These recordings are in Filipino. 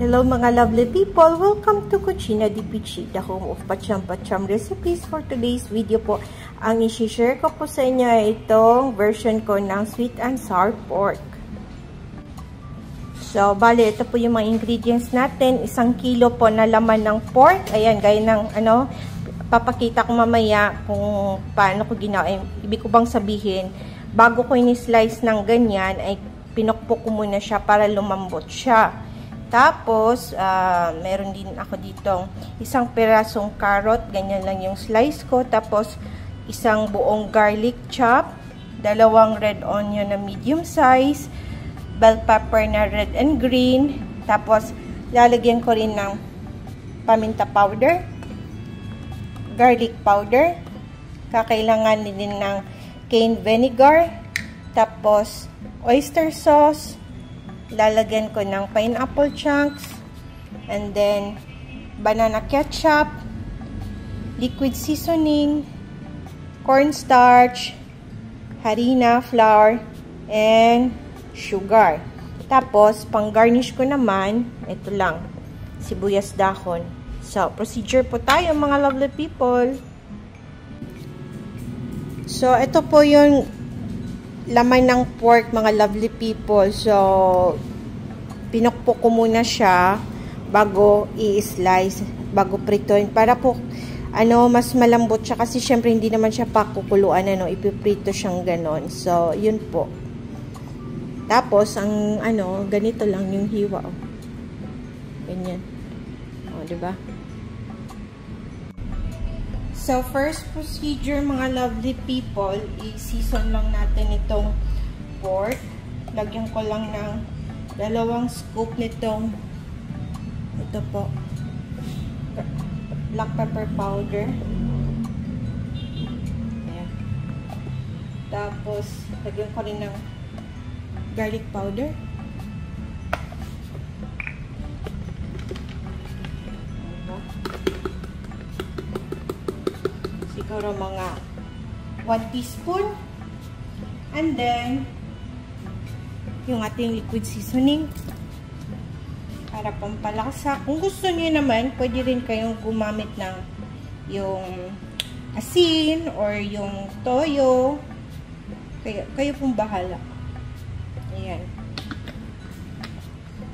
Hello mga lovely people! Welcome to Cucina di Pichi, the home of Pacham recipes. For today's video po, ang isi-share ko po sa inyo ay itong version ko ng sweet and sour pork. So, bale, ito po yung mga ingredients natin. 1 kilo po na laman ng pork. Ayan, gaya ng papakita ko mamaya kung paano ko ginawa. Ibig ko bang sabihin, bago ko ini-slice ng ganyan, ay pinukpok ko muna siya para lumambot siya. Tapos, meron din ako ditong 1 pirasong carrot, ganyan lang yung slice ko. Tapos, 1 buong garlic chop, 2 red onion na medium size, bell pepper na red and green. Tapos, lalagyan ko rin ng paminta powder, garlic powder, kakailangan din ng cayenne vinegar, tapos oyster sauce, lalagyan ko ng pineapple chunks, and then banana ketchup, liquid seasoning, cornstarch, harina, flour, and sugar. Tapos, pang garnish ko naman, ito lang, sibuyas dahon. So, procedure po tayo mga lovely people. So, ito po yung laman ng pork mga lovely people. So, pinukpok ko muna siya bago i-slice, bago pritoin. Para po, mas malambot siya. Kasi syempre hindi naman siya pakukuluan, ipiprito siyang ganon. So, yun po. Tapos, ang ganito lang yung hiwa. Oh. Ganyan. O, diba? So, first procedure mga lovely people, i-season lang natin itong pork. Lagyan ko lang ng 2 scoop nitong, ito po, black pepper powder. Ayan. Tapos, lagyan ko rin ng garlic powder. Siguro mga 1 teaspoon. And then, yung ating liquid seasoning para pampalasa. Kung gusto niyo naman, pwede rin kayong gumamit ng yung asin or yung toyo. Kayo pong bahala. Ayan.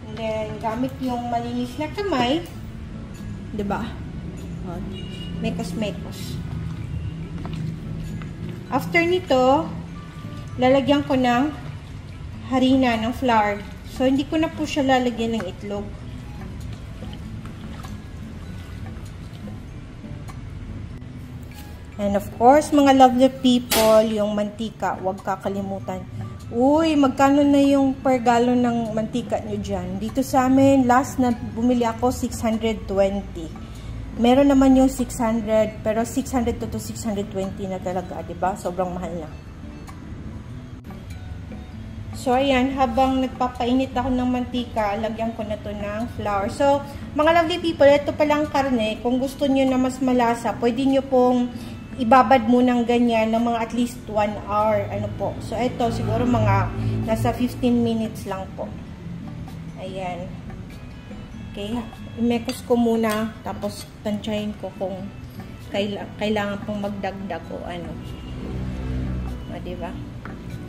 And then, gamit yung malinis na kamay. Diba? Mekos-mekos. After nito, lalagyan ko ng harina, ng flour. So, hindi ko na po siya lalagyan ng itlog. And of course, mga lovely people, yung mantika, huwag kakalimutan. Uy, magkano na yung per gallon ng mantika nyo dyan? Dito sa amin, last na bumili ako, 620. Meron naman yung 600, pero 600 to 620 na talaga, diba? Sobrang mahal na. So, ayan, habang nagpapainit ako ng mantika, lagyan ko na to ng flour. So, mga lovely people, ito palang karne. Kung gusto nyo na mas malasa, pwede nyo pong ibabad mo ng ganyan ng mga at least 1 hour. Po. So, ito, siguro mga nasa 15 minutes lang po. Ayan. Okay, imekos ko muna, tapos tansyahin ko kung kailangan pong magdagdag o ano. Diba?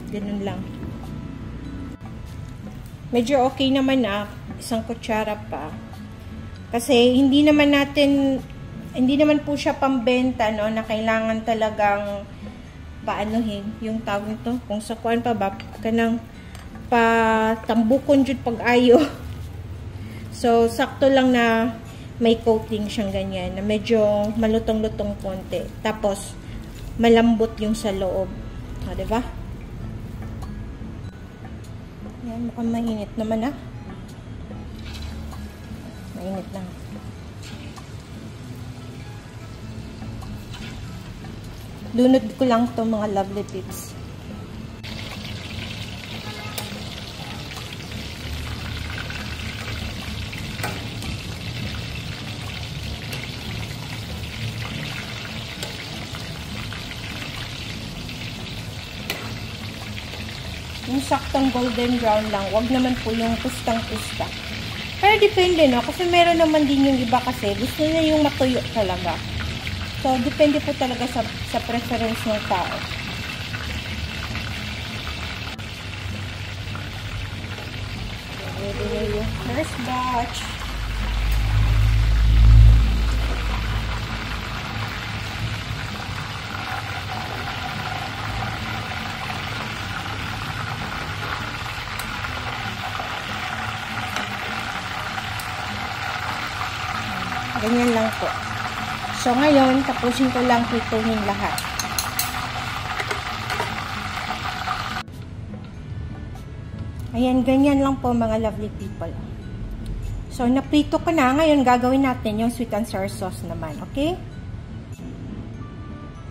Ganun lang. Medyo okay naman na, 1 kutsara pa. Kasi hindi naman po siya pambenta, na kailangan talagang paanuhin yung tawag nito. Kung sa kuan pa ba, kanang patambukon jud pag-ayo. So, sakto lang na may coating siyang ganyan, na medyo malutong-lutong konti. Tapos, malambot yung sa loob. O, diba? Ayan, mukhang mainit naman, Mainit lang. Lunod ko lang to mga lovely tips. Yung saktong golden brown lang. Wag naman po yung pustang-pusta. Pero Pero depende, no? Kasi meron naman din yung iba kasi gusto na yung matuyo talaga. So, depende po talaga sa preference ng tao. Ready na yung first batch. Ganyan lang po. So, ngayon, tapusin ko lang prituhin lahat. Ayan, ganyan lang po mga lovely people. So, naprito ko na. Ngayon, gagawin natin yung sweet and sour sauce naman. Okay?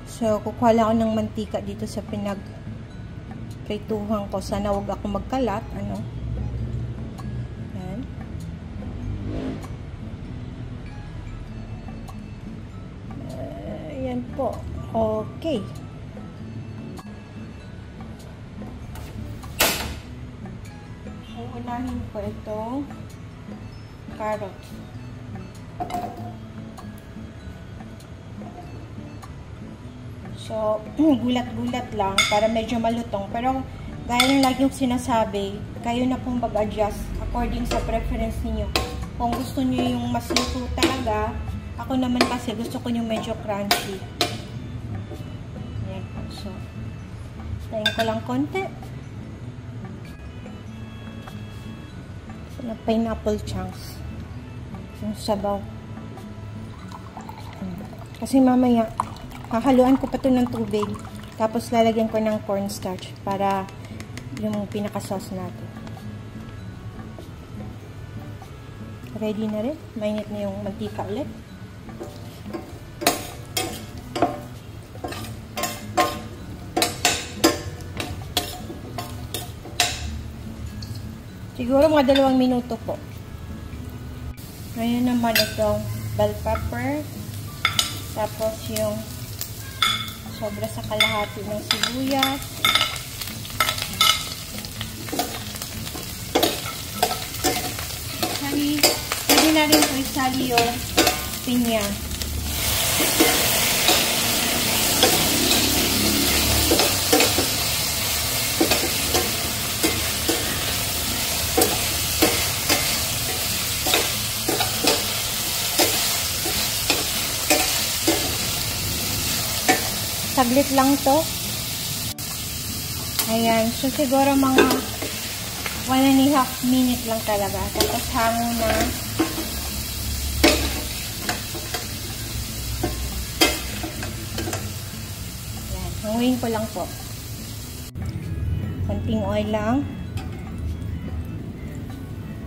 So, kukuha lang ako ng mantika dito sa pinagprituhan ko. Sana huwag ako magkalat. Ano? Ayan. Ayan po. Okay. Unahin ko itong carrot. So, gulat-gulat lang para medyo malutong. Pero, gaya ng lagi yung sinasabi, kayo na pong mag-adjust according sa preference niyo. Kung gusto niyo yung mas luto talaga, ako naman kasi gusto ko yung medyo crunchy. Ayan. So, tayin ko lang konti. Na pineapple chunks yung sabaw kasi mamaya hahaluan ko pa ito ng tubig tapos lalagyan ko ng cornstarch para yung pinaka sauce natin. Ready na rin, mainit na yung mantika ulit. Siguro mga 2 minuto po. Ngayon naman itong bell pepper. Tapos yung sobra sa kalahati ng sibuyas. Pwede na rin po isali yung pinya. Saglit lang to. Ayan. So, siguro mga 1.5 minute lang talaga. Tapos hango na. Ayan. Hanguin ko lang po. Konting oil lang.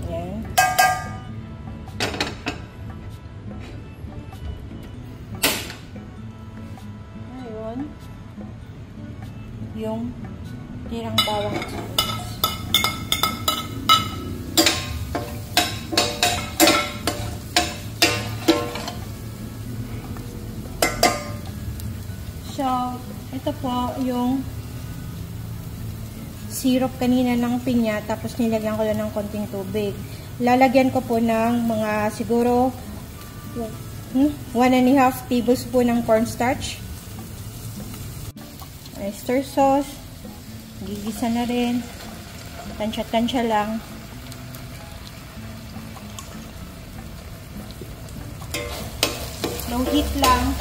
Ayan. Yung tirang bawang sibuyas. So, ito po yung syrup kanina ng pinya, tapos nilagyan ko lang ng konting tubig. Lalagyan ko po ng mga siguro 1.5 tablespoon ng cornstarch. Oyster sauce. Gigisa na rin. Tansya-tansya lang. Low heat lang.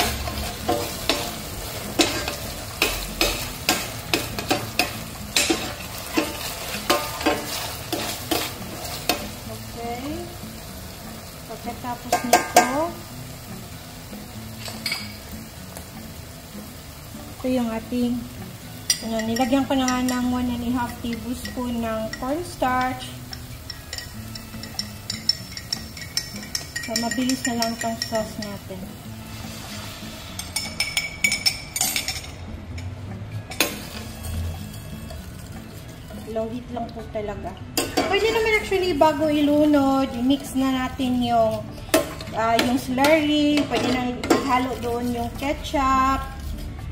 Okay. Pagkatapos nito, ito yung ating nilagyan ko na nga ng 1.5 tablespoon ng cornstarch. So, mabilis na lang itong sauce natin. Low heat lang po talaga. Pwede naman actually bago ilunod, i-mix na natin yung slurry. Pwede na ihalo doon yung ketchup.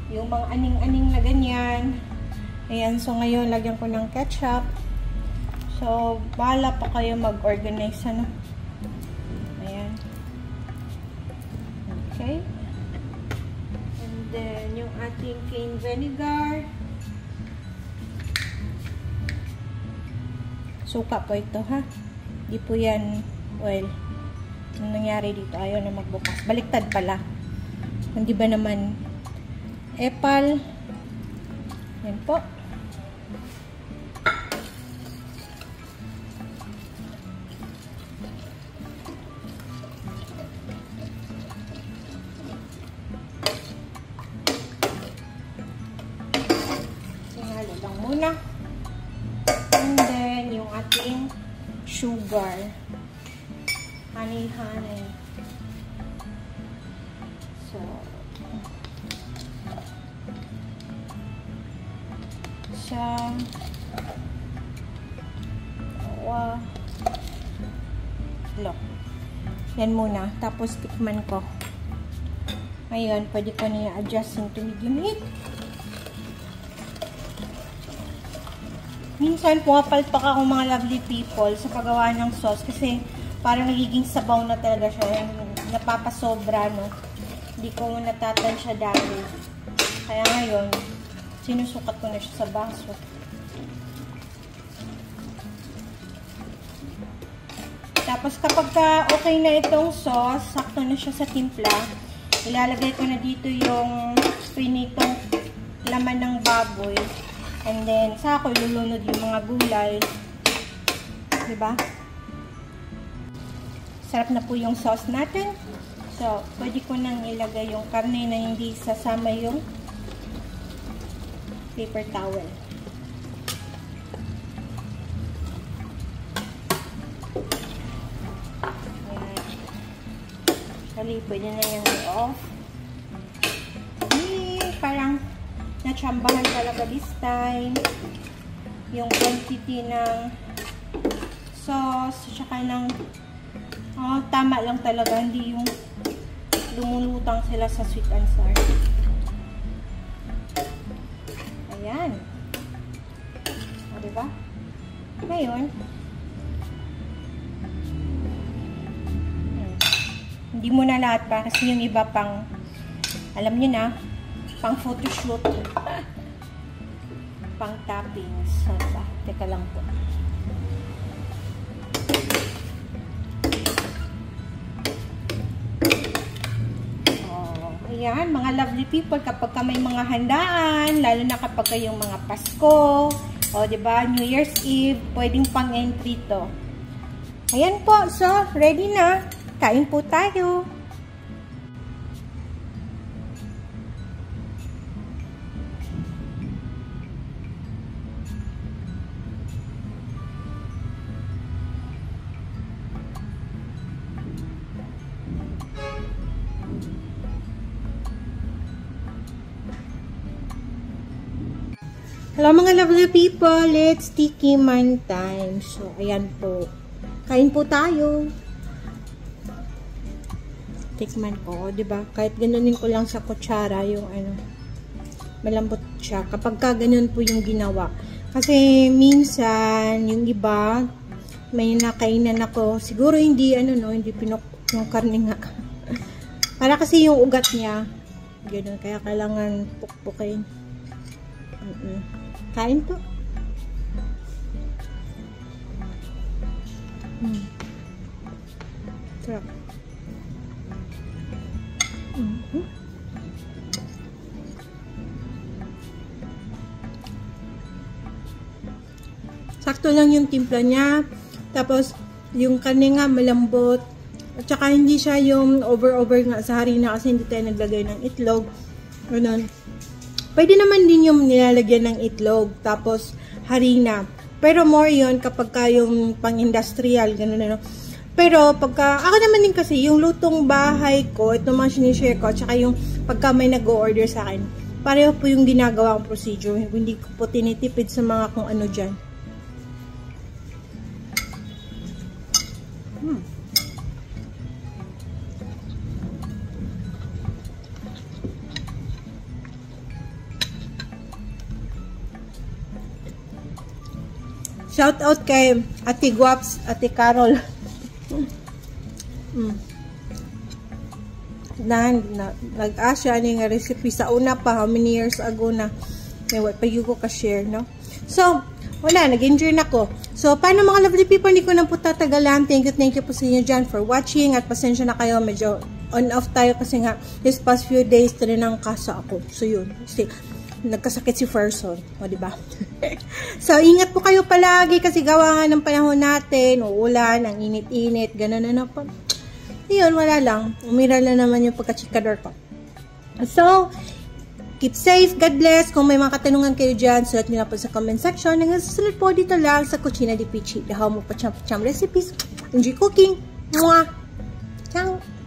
Yung mga aning-aning na ganyan. Ayan, so ngayon, lagyan ko ng ketchup. So, bahala pa kayo mag-organize, ano. Okay. And then, yung ating cane vinegar. Suka po ito, ha? Di po yan oil. Anong nangyari dito? Ayaw na magbukas. Baliktad pala. Hindi ba naman epal. Yan po. Halo lang muna. And then, yung ating sugar. Honey. So, yan muna. Tapos, tikman ko. Ngayon, pwede ko na i-adjust into medium heat. Minsan, pumapalpak ako mga lovely people sa paggawa ng sauce kasi parang nagiging sabaw na talaga siya. Napapasobra, no? Hindi ko natatansya dati. Kaya ngayon, sinusukat ko na siya sa baso. Tapos kapag okay na itong sauce, sakto na siya sa timpla, ilalagay ko na dito yung pinitong laman ng baboy. And then, saka ko ilulunod yung mga gulay. Diba? Sarap na po yung sauce natin. So, pwede ko nang ilagay yung karne na hindi sasama yung paper towel. Actually, pwede na yung i-off. Parang natsambahan talaga this time. Yung quantity ng sauce, tsaka ng tama lang talaga. Hindi yung lumulutang sila sa sweet and sour. Ayan. O, diba? Ngayon, hindi mo na lahat pa kasi yung iba pang, alam nyo na, pang photoshoot, pang toppings. So, diba? Teka lang po. Ayan, mga lovely people, kapag ka may mga handaan, lalo na kapag kayong mga Pasko, o diba, New Year's Eve, pwedeng pang-entry to. Ayan po, so, ready na. Kain po tayo. Hello mga lovely people, let's tiki man time. So, ayan po. Kain po tayo. Tikman ko, diba? Kahit ganunin ko lang sa kutsara yung ano, malambot siya. Kapag ka ganun po yung ginawa. Kasi minsan, yung iba, may nakainan ako. Siguro hindi, hindi pinok yung karne nga. Para kasi yung ugat niya, ganun. Kaya kailangan pukpukin. Kain po. Sarap. Sakto lang yung timpla niya. Tapos, yung karne nga malambot. At saka hindi siya yung over nga sa harina kasi hindi tayo naglagay ng itlog. Ganun. Pwede naman din yung nilalagyan ng itlog, tapos harina. Pero more yun kapag ka yung pang-industrial, ganun ano. Pero pagka, ako naman din kasi, yung lutong bahay ko, ito mga sinishare ko, tsaka yung pagka may nag-o-order sa akin, pareho po yung ginagawa kong procedure. Hindi ko po tinitipid sa mga kung ano dyan. Shout out kay Ate Guaps, Ate Carol. nag-asya ani nga recipe sa una pa, how many years ago na. May pa ko ka-share, no? So, wala, nag-enjoy na ko. So, paano mga lovely people, hindi ko na po tatagalan. Thank you po sa inyo dyan for watching. At pasensya na kayo, medyo on-off tayo kasi nga, this past few days, talinang kasa ako. So, yun. Kasi, nagkasakit si Ferson. O, diba? So, ingat po kayo palagi kasi gawa nga ng panahon natin, uulan, ang init-init, gano'n na po. Yun, wala lang. Umira lang naman yung pagkachikador ko. So, keep safe, God bless. Kung may mga katanungan kayo dyan, sulat nyo na po sa comment section. Hanggang susunod po dito lang sa Cucina di Pichi. Dahaw mo pa cham recipes. Enjoy cooking. Mwah! Ciao!